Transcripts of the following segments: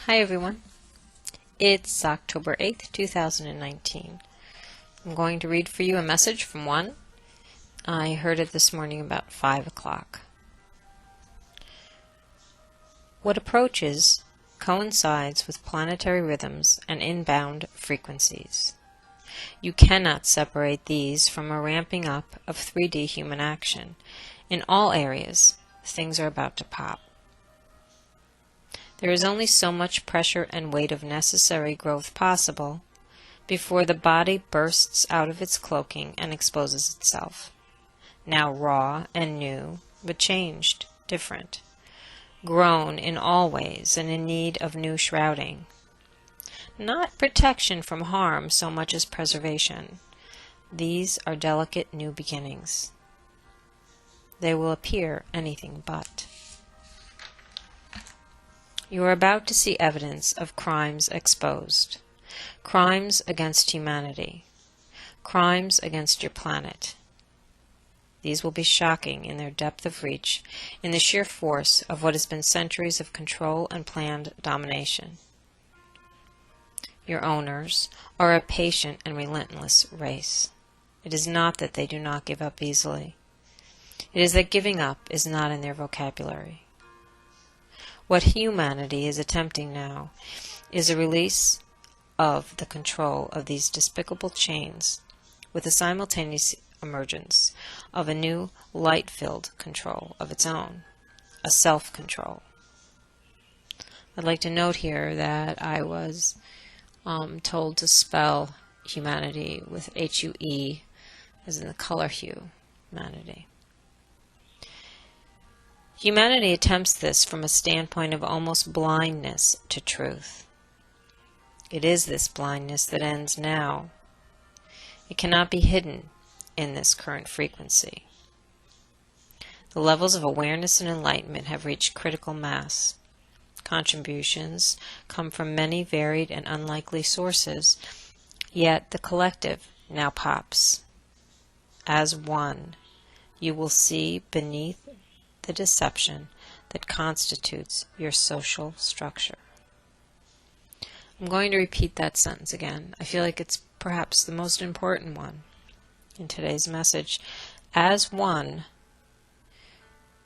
Hi everyone, it's October 8th, 2019. I'm going to read for you a message from one. I heard it this morning about 5 o'clock. What approaches coincides with planetary rhythms and inbound frequencies. You cannot separate these from a ramping up of 3D human action. In all areas, things are about to pop. There is only so much pressure and weight of necessary growth possible before the body bursts out of its cloaking and exposes itself. Now raw and new, but changed, different, grown in all ways and in need of new shrouding. Not protection from harm so much as preservation. These are delicate new beginnings. They will appear anything but. You are about to see evidence of crimes exposed. Crimes against humanity. Crimes against your planet. These will be shocking in their depth of reach, in the sheer force of what has been centuries of control and planned domination. Your owners are a patient and relentless race. It is not that they do not give up easily. It is that giving up is not in their vocabulary. What humanity is attempting now is a release of the control of these despicable chains with the simultaneous emergence of a new light-filled control of its own, a self-control. I'd like to note here that I was told to spell humanity with H-U-E, as in the color hue, humanity. Humanity attempts this from a standpoint of almost blindness to truth. It is this blindness that ends now. It cannot be hidden in this current frequency. The levels of awareness and enlightenment have reached critical mass. Contributions come from many varied and unlikely sources, yet the collective now pops. As one, you will see beneath the deception that constitutes your social structure. I'm going to repeat that sentence again. I feel like it's perhaps the most important one in today's message. As one,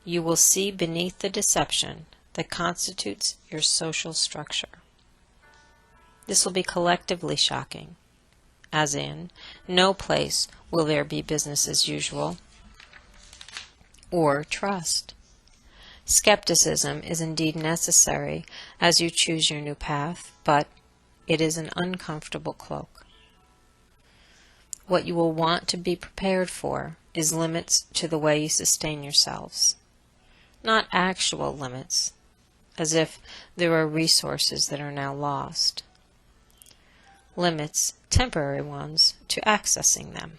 you will see beneath the deception that constitutes your social structure. This will be collectively shocking, as in, no place will there be business as usual or trust. Skepticism is indeed necessary as you choose your new path, but it is an uncomfortable cloak. What you will want to be prepared for is limits to the way you sustain yourselves. Not actual limits, as if there are resources that are now lost. Limits, temporary ones, to accessing them.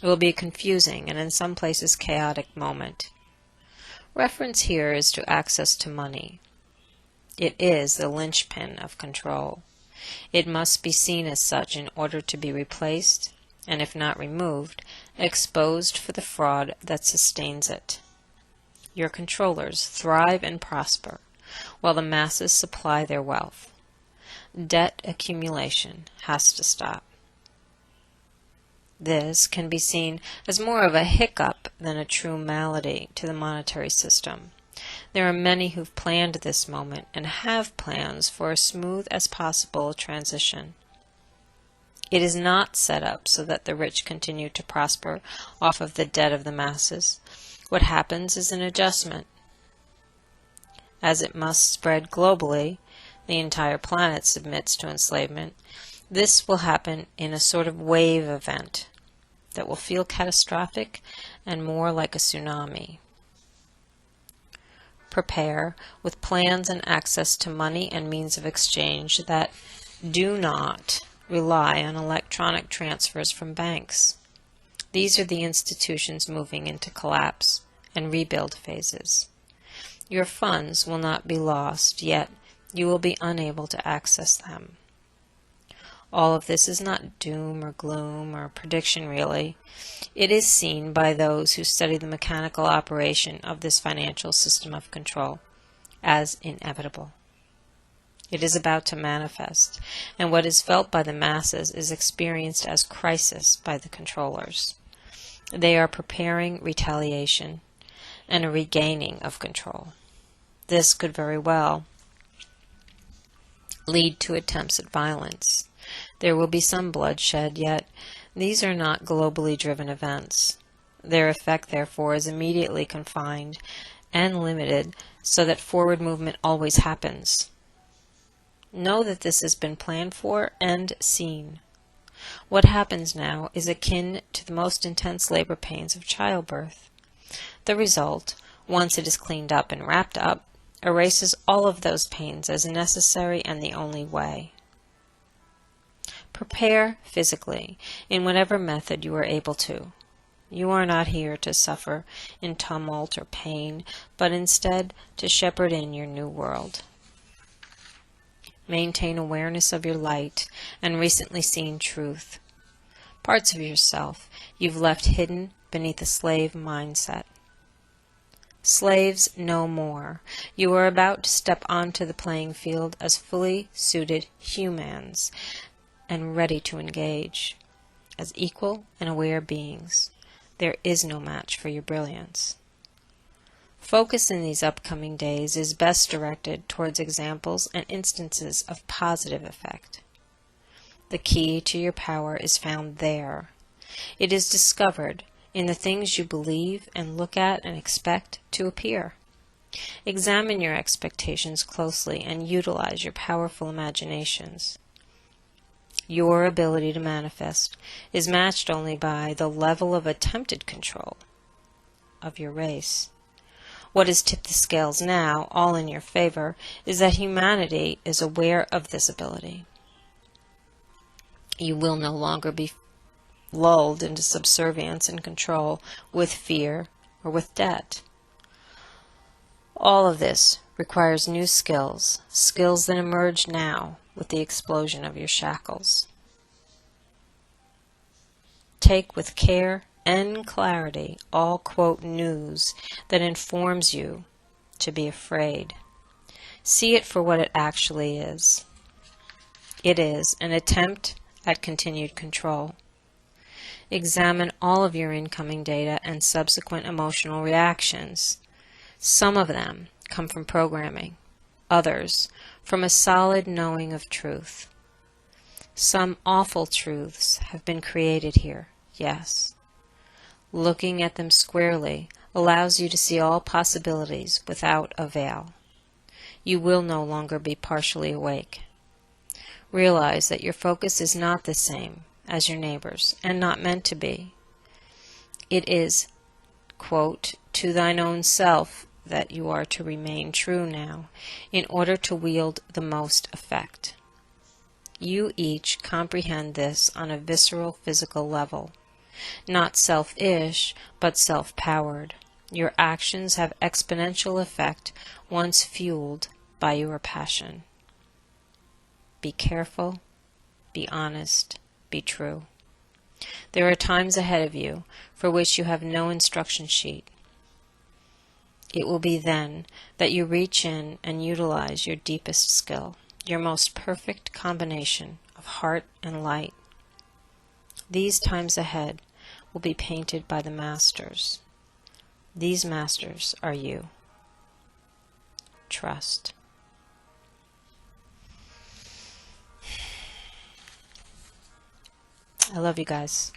It will be a confusing and in some places chaotic moment. Reference here is to access to money. It is the linchpin of control. It must be seen as such in order to be replaced, and if not removed, exposed for the fraud that sustains it. Your controllers thrive and prosper, while the masses supply their wealth. Debt accumulation has to stop. This can be seen as more of a hiccup than a true malady to the monetary system. There are many who've planned this moment and have plans for a smooth as possible transition. It is not set up so that the rich continue to prosper off of the debt of the masses. What happens is an adjustment. As it must spread globally, the entire planet submits to enslavement. This will happen in a sort of wave event that will feel catastrophic and more like a tsunami. Prepare with plans and access to money and means of exchange that do not rely on electronic transfers from banks. These are the institutions moving into collapse and rebuild phases. Your funds will not be lost, yet you will be unable to access them. All of this is not doom or gloom or prediction really. It is seen by those who study the mechanical operation of this financial system of control as inevitable. It is about to manifest, and what is felt by the masses is experienced as crisis by the controllers. They are preparing retaliation and a regaining of control. This could very well lead to attempts at violence. There will be some bloodshed, yet these are not globally driven events. Their effect, therefore, is immediately confined and limited so that forward movement always happens. Know that this has been planned for and seen. What happens now is akin to the most intense labor pains of childbirth. The result, once it is cleaned up and wrapped up, erases all of those pains as necessary and the only way. Prepare physically in whatever method you are able to. You are not here to suffer in tumult or pain, but instead to shepherd in your new world. Maintain awareness of your light and recently seen truth. Parts of yourself you've left hidden beneath a slave mindset. Slaves no more. You are about to step onto the playing field as fully suited humans and ready to engage. As equal and aware beings, there is no match for your brilliance. Focus in these upcoming days is best directed towards examples and instances of positive effect. The key to your power is found there. It is discovered in the things you believe and look at and expect to appear. Examine your expectations closely and utilize your powerful imaginations. Your ability to manifest is matched only by the level of attempted control of your race. What has tipped the scales now, all in your favor, is that humanity is aware of this ability. You will no longer be lulled into subservience and control with fear or with debt. All of this requires new skills, skills that emerge now with the explosion of your shackles. Take with care and clarity all, quote, news that informs you to be afraid. See it for what it actually is. It is an attempt at continued control. Examine all of your incoming data and subsequent emotional reactions. Some of them come from programming, others from a solid knowing of truth. Some awful truths have been created here, yes. Looking at them squarely allows you to see all possibilities without a veil. You will no longer be partially awake. Realize that your focus is not the same as your neighbor's, and not meant to be. It is, quote, to thine own self that you are to remain true now, in order to wield the most effect. You each comprehend this on a visceral physical level. Not selfish, but self-powered. Your actions have exponential effect once fueled by your passion. Be careful, be honest, be true. There are times ahead of you for which you have no instruction sheet. It will be then that you reach in and utilize your deepest skill, your most perfect combination of heart and light. These times ahead will be painted by the masters. These masters are you. Trust. I love you guys.